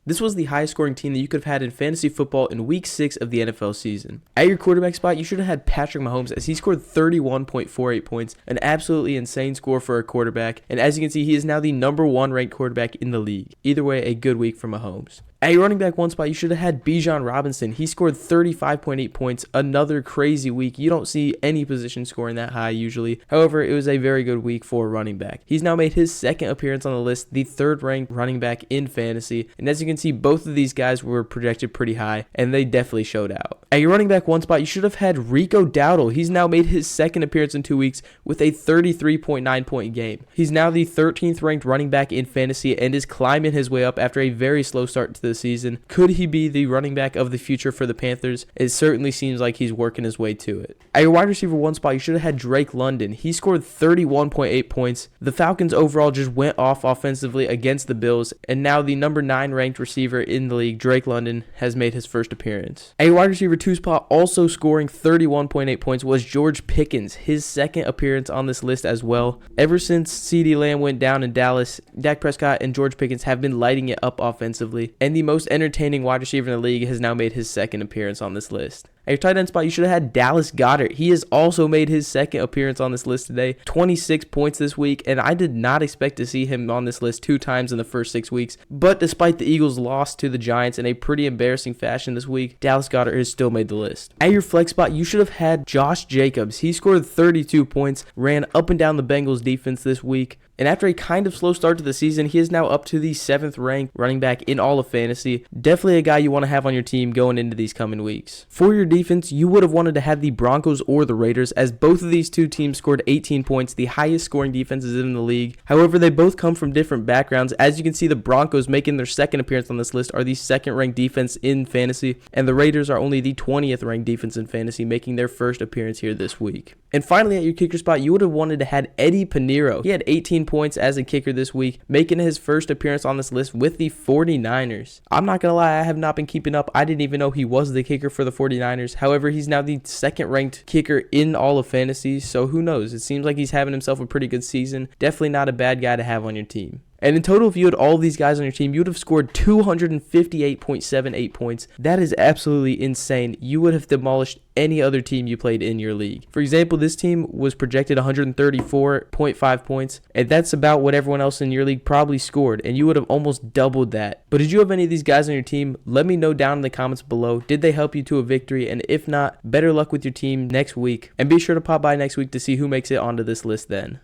This was the highest scoring team that you could have had in fantasy football in week 6 of the NFL season. At your quarterback spot, you should have had Patrick Mahomes, as he scored 31.48 points, an absolutely insane score for a quarterback. And as you can see, he is now the number 1 ranked quarterback in the league. Either way, a good week for Mahomes. At your running back 1 spot, you should have had Bijan Robinson. He scored 35.8 points. Another crazy week. You don't see any position scoring that high usually. However, it was a very good week for running back. He's now made his 2nd appearance on the list, the 3rd ranked running back in fantasy. And as you can see, both of these guys were projected pretty high, and they definitely showed out. At your running back 1 spot, you should have had Rico Dowdle. He's now made his 2nd appearance in 2 weeks with a 33.9 point game. He's now the 13th ranked running back in fantasy and is climbing his way up after a very slow start to the season. Could he be the running back of the future for the Panthers? It certainly seems like he's working his way to it. At your wide receiver 1 spot, you should have had Drake London. He scored 31.8 points. The Falcons overall just went off offensively against the Bills, and now the number 9 ranked receiver in the league, Drake London, has made his first appearance. At your wide receiver 2 spot, also scoring 31.8 points, was George Pickens, his 2nd appearance on this list as well. Ever since CeeDee Lamb went down in Dallas, Dak Prescott and George Pickens have been lighting it up offensively, and the most entertaining wide receiver in the league has now made his 2nd appearance on this list. At your tight end spot, you should have had Dallas Goedert. He has also made his 2nd appearance on this list today. 26 points this week, and I did not expect to see him on this list 2 times in the first 6 weeks. But despite the Eagles' loss to the Giants in a pretty embarrassing fashion this week, Dallas Goedert has still made the list. At your flex spot, you should have had Josh Jacobs. He scored 32 points, ran up and down the Bengals defense this week. And after a kind of slow start to the season, he is now up to the 7th ranked running back in all of fantasy. Definitely a guy you want to have on your team going into these coming weeks. For your defense, you would have wanted to have the Broncos or the Raiders, as both of these two teams scored 18 points, the highest scoring defenses in the league. However, they both come from different backgrounds. As you can see, the Broncos, making their 2nd appearance on this list, are the 2nd ranked defense in fantasy, and the Raiders are only the 20th ranked defense in fantasy, making their first appearance here this week. And finally, at your kicker spot, you would have wanted to have Eddie Pinheiro. He had 18 points as a kicker this week, making his first appearance on this list with the 49ers. I'm not going to lie, I have not been keeping up. I didn't even know he was the kicker for the 49ers. However, he's now the 2nd ranked kicker in all of fantasy, so who knows? It seems like he's having himself a pretty good season. Definitely not a bad guy to have on your team. And in total, if you had all these guys on your team, you would have scored 258.78 points. That is absolutely insane. You would have demolished any other team you played in your league. For example, this team was projected 134.5 points, and that's about what everyone else in your league probably scored, and you would have almost doubled that. But did you have any of these guys on your team? Let me know down in the comments below. Did they help you to a victory? And if not, better luck with your team next week. And be sure to pop by next week to see who makes it onto this list then.